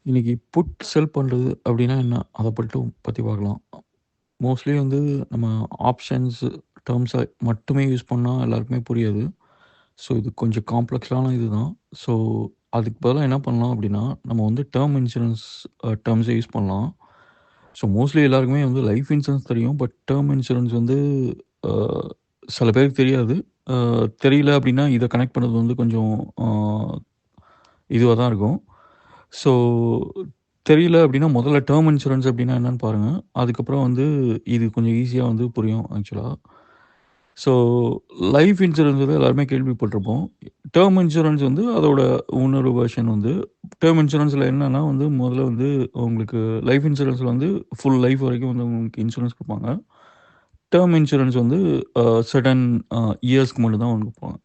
இன்னைக்கு புட் செல் பண்ணுறது அப்படின்னா என்ன அதை பற்றி பார்க்கலாம். மோஸ்ட்லி வந்து நம்ம ஆப்ஷன்ஸ் டேர்ம்ஸை மட்டுமே யூஸ் பண்ணால் எல்லாருக்குமே புரியாது. ஸோ இது கொஞ்சம் காம்ப்ளெக்ஸான இதுதான். ஸோ அதுக்கு பதிலாக என்ன பண்ணலாம் அப்படின்னா நம்ம வந்து டேர்ம் இன்சூரன்ஸ் டேர்ம்ஸை யூஸ் பண்ணலாம். ஸோ மோஸ்ட்லி எல்லாருக்குமே வந்து லைஃப் இன்சூரன்ஸ் தெரியும். பட் டேர்ம் இன்சூரன்ஸ் வந்து அஹ், சில பேருக்கு தெரியாது. தெரியல அப்படின்னா இதை கனெக்ட் பண்ணுறது வந்து கொஞ்சம் இதுவாக தான் இருக்கும். ஸோ தெரியல அப்படின்னா முதல்ல டேர்ம் இன்சூரன்ஸ் அப்படின்னா என்னன்னு பாருங்கள். அதுக்கப்புறம் வந்து இது கொஞ்சம் ஈஸியாக வந்து புரியும் ஆக்சுவலாக. ஸோ லைஃப் இன்சூரன்ஸ் வந்து எல்லாருமே கேள்விப்பட்டிருப்போம். டேர்ம் இன்சூரன்ஸ் வந்து அதோட இன்னொரு வெர்ஷன் வந்து டேர்ம் இன்சூரன்ஸில் என்னென்னா வந்து முதல்ல வந்து உங்களுக்கு லைஃப் இன்சூரன்ஸில் வந்து ஃபுல் லைஃப் வரைக்கும் வந்து உங்களுக்கு இன்சூரன்ஸ் கொடுப்பாங்க. டேர்ம் இன்சூரன்ஸ் வந்து சர்டன் இயர்ஸ்க்கு மட்டும் தான் வந்து கொடுப்பாங்க.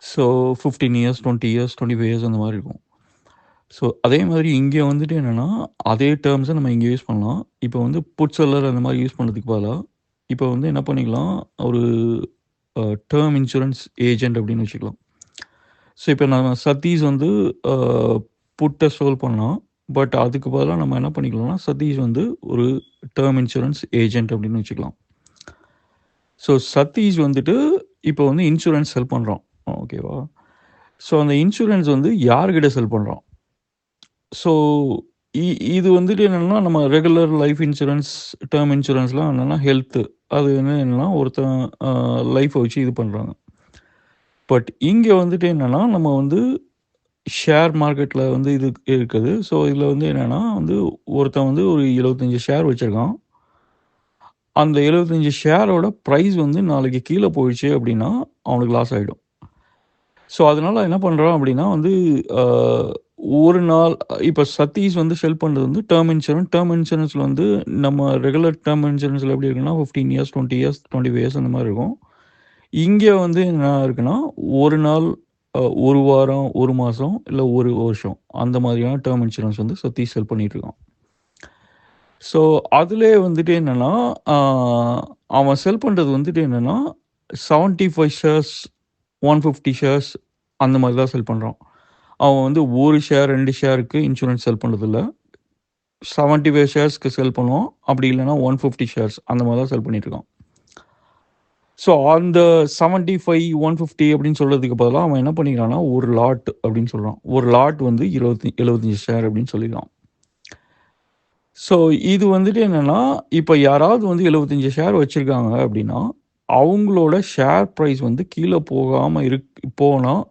ஸோ 15 இயர்ஸ் 20 இயர்ஸ் 25 இயர்ஸ் அந்த மாதிரி இருக்கும். ஸோ அதே மாதிரி இங்கே வந்துட்டு என்னென்னா அதே டேர்ம்ஸை நம்ம இங்கே யூஸ் பண்ணலாம். இப்போ வந்து புட் செல்லர் அந்த மாதிரி யூஸ் பண்ணுறதுக்கு பதிலாக இப்போ வந்து என்ன பண்ணிக்கலாம், ஒரு டேர்ம் இன்சூரன்ஸ் ஏஜென்ட் அப்படின்னு வச்சுக்கலாம். ஸோ இப்போ நம்ம சதீஷ் வந்து புட்டை சோல்வ் பண்ணலாம். பட் அதுக்கு பதிலாக நம்ம என்ன பண்ணிக்கலாம்னா சதீஷ் வந்து ஒரு டேர்ம் இன்சூரன்ஸ் ஏஜென்ட் அப்படின்னு வச்சுக்கலாம். ஸோ சதீஷ் வந்துட்டு இப்போ வந்து இன்சூரன்ஸ் செல் பண்ணுறோம், ஓகேவா? ஸோ அந்த இன்சூரன்ஸ் வந்து யார்கிட்ட செல் பண்ணுறோம்? ஸோ இது வந்துட்டு என்னென்னா நம்ம ரெகுலர் லைஃப் இன்சூரன்ஸ் டேர்ம் இன்சூரன்ஸ்லாம் என்னென்னா ஹெல்த்து அது என்னென்னா ஒருத்தன் லைஃப்பை வச்சு இது பண்ணுறாங்க. பட் இங்கே வந்துட்டு என்னென்னா நம்ம வந்து ஷேர் மார்க்கெட்டில் வந்து இது இருக்குது. ஸோ இதில் வந்து என்னென்னா வந்து ஒருத்தன் வந்து ஒரு 75 ஷேர் வச்சுருக்கான். அந்த 75 ஷேரோட ப்ரைஸ் வந்து நாளைக்கு கீழே போயிடுச்சு அப்படின்னா அவனுக்கு லாஸ் ஆகிடும். ஸோ அதனால் என்ன பண்ணுறான் அப்படின்னா வந்து ஒரு நாள் இப்போ சதீஷ் வந்து செல் பண்ணுறது வந்து டேர்ம் இன்சூரன்ஸில் வந்து நம்ம ரெகுலர் டேர்ம் இன்சூரன்ஸில் எப்படி இருக்குன்னா 15 இயர்ஸ் 20 இயர்ஸ் 25 இயர்ஸ் அந்த மாதிரி இருக்கும். இங்கே வந்து என்ன இருக்குன்னா ஒரு நாள், ஒரு வாரம், ஒரு மாதம், இல்லை ஒரு வருஷம் அந்த மாதிரியான டேர்ம் இன்சூரன்ஸ் வந்து சதீஷ் செல் பண்ணிகிட்ருக்கான். ஸோ அதிலே வந்துட்டு என்னென்னா அவன் செல் பண்ணுறது வந்துட்டு என்னென்னா 75 ஷேர்ஸ் 150 ஷேர்ஸ் அந்த மாதிரி தான் செல் பண்ணுறான். அவன் வந்து ஒரு ஷேர் 2 ஷேருக்கு இன்சூரன்ஸ் செல் பண்ணுறதில்ல. 75 ஷேர்ஸ்க்கு செல் பண்ணுவான். அப்படி இல்லைன்னா 150 ஷேர்ஸ் அந்த மாதிரி தான் செல் பண்ணிட்டுருக்கான். ஸோ அந்த 75 150 அப்படின்னு சொல்கிறதுக்கு பதிலாக அவன் என்ன பண்ணிக்கிறான்னா ஒரு லாட் அப்படின்னு சொல்கிறான். ஒரு லாட் வந்து 75 ஷேர் அப்படின்னு சொல்லிக்கலாம். ஸோ இது வந்துட்டு என்னென்னா இப்போ யாராவது வந்து 75 ஷேர் வச்சுருக்காங்க அப்படின்னா அவங்களோட ஷேர் ப்ரைஸ் வந்து கீழே போகாமல் போனால்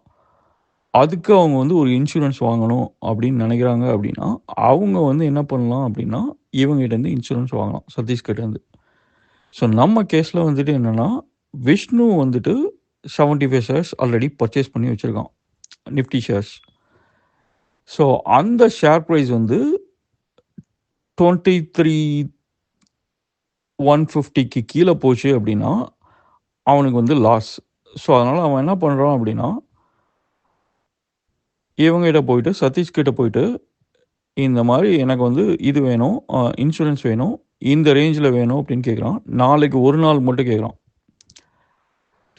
அதுக்கு அவங்க வந்து ஒரு இன்சூரன்ஸ் வாங்கணும் அப்படின்னு நினைக்கிறாங்க அப்படின்னா அவங்க வந்து என்ன பண்ணலாம் அப்படின்னா இவங்ககிட்டேருந்து இன்சூரன்ஸ் வாங்கலாம், சதீஷ்கிட்டேருந்து. ஸோ நம்ம கேஸில் வந்துட்டு என்னென்னா விஷ்ணு வந்துட்டு 75 ஷேர்ஸ் ஆல்ரெடி பர்ச்சேஸ் பண்ணி வச்சுருக்கான், நிஃப்டி ஷேர்ஸ். ஸோ அந்த ஷேர் ப்ரைஸ் வந்து 23,150க்கு கீழே போச்சு அப்படின்னா அவனுக்கு வந்து லாஸ். ஸோ அதனால் அவன் என்ன பண்ணுறான் அப்படின்னா இவங்ககிட்ட போயிட்டு சதீஷ்கிட்ட போயிட்டு இந்த மாதிரி எனக்கு வந்து இது வேணும், இன்சூரன்ஸ் வேணும், இந்த ரேஞ்சில் வேணும் அப்படின்னு கேட்குறான். நாளைக்கு ஒரு நாள் மட்டும் கேட்குறான்.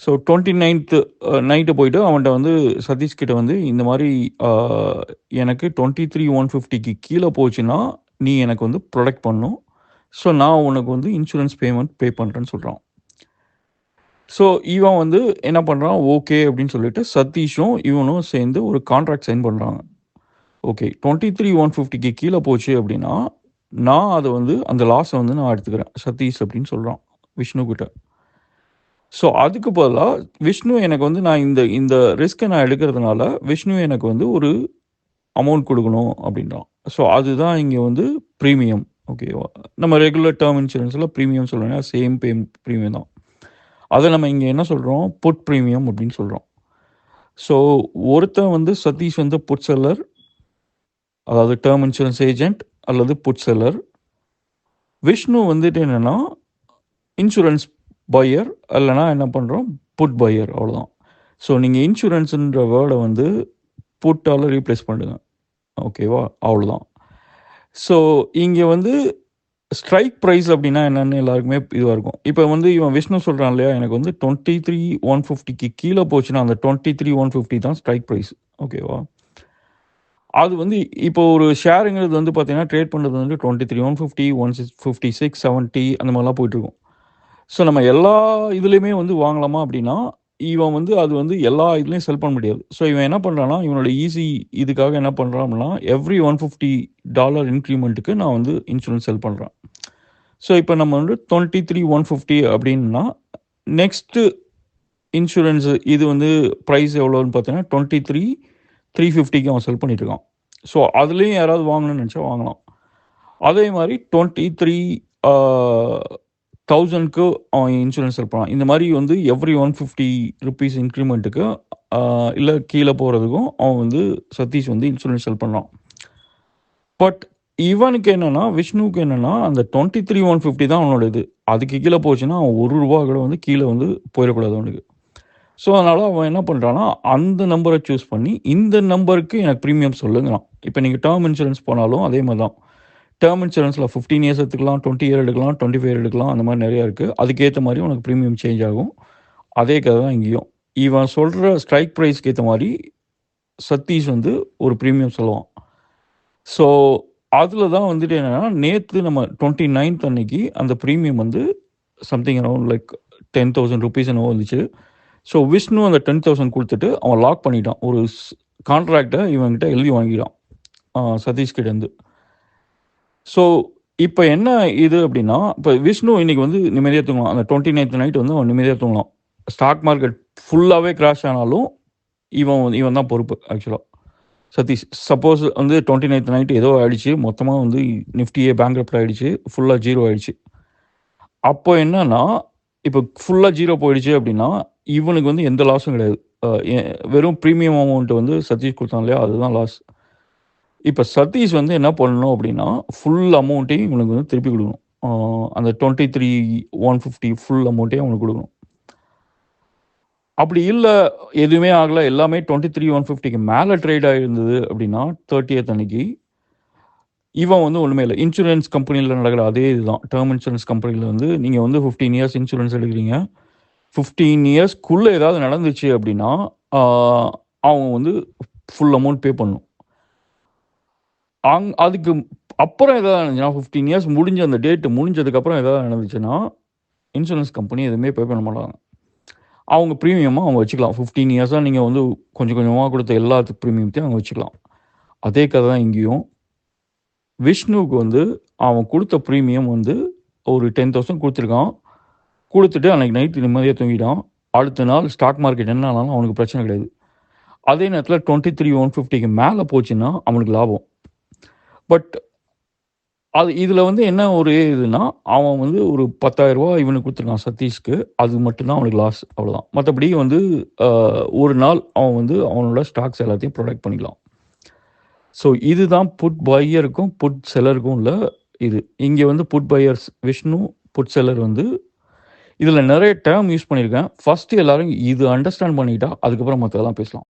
ஸோ 29th நைட்டு போயிட்டு அவன்கிட்ட வந்து சதீஷ்கிட்ட வந்து இந்த மாதிரி எனக்கு 23,150க்கு கீழே போச்சுன்னா நீ எனக்கு வந்து ப்ரொடெக்ட் பண்ணணும். ஸோ நான் உனக்கு வந்து இன்சூரன்ஸ் பேமெண்ட் பே பண்ணுறேன்னு சொல்கிறான். ஸோ இவன் வந்து என்ன பண்ணுறான், ஓகே அப்படின்னு சொல்லிட்டு சதீஷும் இவனும் சேர்ந்து ஒரு கான்ட்ராக்ட் சைன் பண்ணுறாங்க. ஓகே 23,150க்கு கீழே போச்சு அப்படின்னா நான் அதை வந்து அந்த லாஸை வந்து நான் எடுத்துக்கிறேன் சதீஷ் அப்படின்னு சொல்கிறான் விஷ்ணு கிட்ட. ஸோ அதுக்கு பதிலாக விஷ்ணு எனக்கு வந்து நான் இந்த ரிஸ்க்கை நான் எடுக்கிறதுனால விஷ்ணு எனக்கு வந்து ஒரு அமௌண்ட் கொடுக்கணும் அப்படின்றான். ஸோ அதுதான் இங்கே வந்து ப்ரீமியம், ஓகேவா? நம்ம ரெகுலர் டேர்ம் இன்சூரன்ஸில் ப்ரீமியம் சொல்கிறோன்னா சேம் ப்ரீமியம் தான். அதை நம்ம இங்கே என்ன சொல்கிறோம், புட் ப்ரீமியம் அப்படின்னு சொல்கிறோம். ஸோ ஒருத்தன் வந்து சதீஷ் வந்து புட் செல்லர், அதாவது டேர்ம் இன்சூரன்ஸ் ஏஜென்ட் அல்லது புட் செல்லர். விஷ்ணு வந்துட்டு என்னென்னா இன்சூரன்ஸ் பையர், இல்லைனா என்ன பண்ணுறோம் புட் பையர், அவ்வளோதான். ஸோ நீங்கள் இன்சூரன்ஸுன்ற வேர்டை வந்து புட்டால் ரீப்ளேஸ் பண்ணுங்க, ஓகேவா? அவ்வளோதான். ஸோ இங்கே வந்து ஸ்ட்ரைக் ப்ரைஸ் அப்படின்னா என்னென்னு எல்லாருக்குமே இதுவாக இருக்கும். இப்போ வந்து இவன் விஷ்ணு சொல்கிறான் இல்லையா, எனக்கு வந்து 23,150க்கு கீழே போச்சுன்னா அந்த 23,150 தான் ஸ்ட்ரைக் ப்ரைஸ், ஓகேவா? அது வந்து இப்போ ஒரு ஷேருங்கிறது வந்து பார்த்தீங்கன்னா, ட்ரேட் பண்றது வந்து 23, 150, 156, 70 அந்த மாரிலாம் போயிட்டுருக்கும். ஸோ நம்ம எல்லா இதுலயுமே வந்து வாங்கலாமா அப்படின்னா, இவன் வந்து அது வந்து எல்லா இதுலயும் செல் பண்ண முடியாது. ஸோ இவன் என்ன பண்றான்னா, இவனோட ஈஸி இதுக்காக என்ன பண்றான் அப்படின்னா, எவ்ரி $150 இன்கிரிமென்ட்க்கு நான் வந்து இன்சூரன்ஸ் செல் பண்றேன். ஸோ இப்ப நம்ம வந்து 23,150 அப்படின்னா, நெக்ஸ்ட்டு இன்சூரன்ஸ் இது வந்து பிரைஸ் எவ்வளோன்னு பார்த்தீங்கன்னா, 23,350க்கு அவன் செல் பண்ணிட்டு இருக்கான். ஸோ அதுலயும் யாராவது வாங்கணும்னு நெனச்சா வாங்கலாம். அதே மாரி 23 ஆ 1000க்கு அவன் இன்சூரன்ஸ் செல் பண்ணலாம். இந்த மாரி வந்து எவ்ரி ₹150 இன்கிரிமென்ட்க்கு இல்ல கீழ போறதுக்கும் அவன் வந்து சதீஷ் வந்து இன்சூரன்ஸ் செல் பண்ணலாம். பட் இவனுக்கு என்னன்னா, விஷ்ணுவுக்கு என்னன்னா, அந்த 23,150 தான் அவனோட இது. அதுக்கு கீழ போச்சுன்னா, அவன் ரூ. 1 கூட வந்து கீழ வந்து போயிறக்கூடாது அவனுக்கு. ஸோ அதனால அவன் என்ன பண்றான்னா, அந்த நம்பர சூஸ் பண்ணி, இந்த நம்பருக்கு எனக்கு பிரீமியம் சொல்லுங்கிறான். இப்ப நீங்க டெர்ம் இன்சூரன்ஸ் போனாலும் அதே மாரி தான். டெர்ம் இன்சூரன்ஸ்ல 15 இயர்ஸ் எடுத்துக்கலாம், 20 இயர் எடுக்கலாம், 25 இயர் எடுக்கலாம். அந்த மாரி நெறைய இருக்கு. அதுக்கேத்த மாரி உனக்கு பிரீமியம் சேஞ்ச் ஆகும். அதே கத தான் இங்கேயும். இவன் சொல்ற ஸ்ட்ரைக் பிரைஸ்க்கு ஏத்த மாரி சதீஷ் வந்து ஒரு பிரீமியம் சொல்லுவான். ஸோ அதுல தான் வந்துட்டு என்னன்னா, நேத்து நம்ம 29த் அன்னைக்கு அந்த பிரீமியம் வந்து சம்திங் அரவுண்ட் லைக் ₹10,000 என்னவோ வந்துச்சு. ஸோ விஷ்ணு அந்த 10,000 குடுத்துட்டு அவன் லாக் பண்ணிட்டான். ஒரு கான்ட்ராக்ட்ட இவன்கிட்ட எழுதி வாங்கிட்டான். சதீஷ் கிட்டேருந்து. ஸோ இப்ப என்ன இது அப்டின்னா, இப்ப விஷ்ணு இன்னைக்கு வந்து நிம்மதியா தூங்கலாம். அந்த 29த் நைட் வந்து அவன் நிம்மதியா தூங்கலாம். ஸ்டாக் மார்க்கெட் ஃபுல்லாவே கிராஷ் ஆனாலும், இவன் தான் பொறுப்பு ஆக்சுவலா. சதீஷ். சப்போஸ் வந்து 29த் நைட் ஏதோ ஆயிடுச்சு. மொத்தமா வந்து நிஃப்டியே பேங்க்ரப்ட் ஆயிடுச்சு. ஃபுல்லா 0 ஆயிடுச்சு. அப்போ என்னன்னா, இப்ப ஃபுல்லா 0 போயிடுச்சு அப்டின்னா, இவனுக்கு வந்து எந்த லாஸும் கிடையாது. அ எ வெறும் பிரீமியம் அமௌண்ட் வந்து சதீஷ் குடுத்தான் இல்லையா? அதுதான் லாஸ். இப்ப சதீஷ் வந்து என்ன பண்ணணும் அப்டின்னா, ஃபுல் அமௌண்ட்டையும் இவனுக்கு வந்து திருப்பி குடுக்கணும். அந்த 23,150 ஃபுல் அமௌண்ட்டையும் அவனுக்கு குடுக்கணும். அப்படி இல்ல, எதுவுமே ஆகல. எல்லாமே 23,150க்கு மேல ட்ரேட் ஆயிருந்தது அப்டின்னா, 30த் அன்னைக்கு இவன் வந்து ஒண்ணுமே இல்ல. இன்சூரன்ஸ் கம்பெனில நடக்கிற அதே இதுதான். டெர்ம் இன்சூரன்ஸ் கம்பெனில வந்து நீங்க வந்து 15 இயர்ஸ் இன்சூரன்ஸ் எடுக்குறீங்க. 15 இயர்ஸ்க்குள்ள ஏதாவது நடந்துச்சு அப்டின்னா, ஆ அவங்க வந்து ஃபுல் அமௌண்ட் பே பண்ணணும். அதுக்கு அப்புறம் ஏதாவது நடந்துச்சுன்னா, 15 இயர்ஸ் முடிஞ்ச அந்த டேட் முடிஞ்சதுக்கப்புறம் ஏதாவது நடந்துச்சுன்னா, இன்சூரன்ஸ் கம்பெனி எதுவுமே பே பண்ண மாட்டாங்க. அவங்க பிரீமியமா அவங்க வச்சுக்கலாம். 15 இயர்ஸா நீங்க வந்து கொஞ்சம் கொஞ்சமா குடுத்த எல்லாத்துக்கு பிரீமியத்தையும் அவங்க வச்சுக்கலாம். அதே கத தான் இங்கேயும். விஷ்ணுவுக்கு வந்து அவன் குடுத்த பிரீமியம் வந்து ஒரு 10,000 குடுத்துருக்கான். குடுத்துட்டு அன்னைக்கு நைட் நிம்மதியா தூங்கிட்டான். அடுத்த நாள் ஸ்டாக் மார்க்கெட் என்ன ஆனாலும் அவனுக்கு பிரச்சனை கிடையாது. அதே நேரத்தில 23,150க்கு மேல போச்சுன்னா அவனுக்கு லாபம். பட் இதுல வந்து என்ன ஒரு இதுன்னா, அவன் வந்து ஒரு ரூ. 10,000 இவனுக்கு குடுத்துருக்கான் சதீஷ்க்கு. அது மட்டும் தான் அவனுக்கு லாஸ் அவ்வளோதான். மத்தபடி வந்து அ ஒரு நாள் அவன் வந்து அவனோட ஸ்டாக்ஸ் எல்லாத்தையும் புரொடெக்ட் பண்ணிக்கலாம். ஸோ இதுதான் புட் பையருக்கும், புட் செல்லருக்கும் உள்ள இது. இங்க வந்து food buyers Vishnu, food seller வந்து இதுல நெறைய டெர்ம் யூஸ் பண்ணியிருக்கேன். ஃபர்ஸ்ட் எல்லாரும் இது அண்டர்ஸ்டாண்ட் பண்ணிக்கிட்டா, அதுக்கப்புறம் மத்ததெல்லாம் பேசலாம்.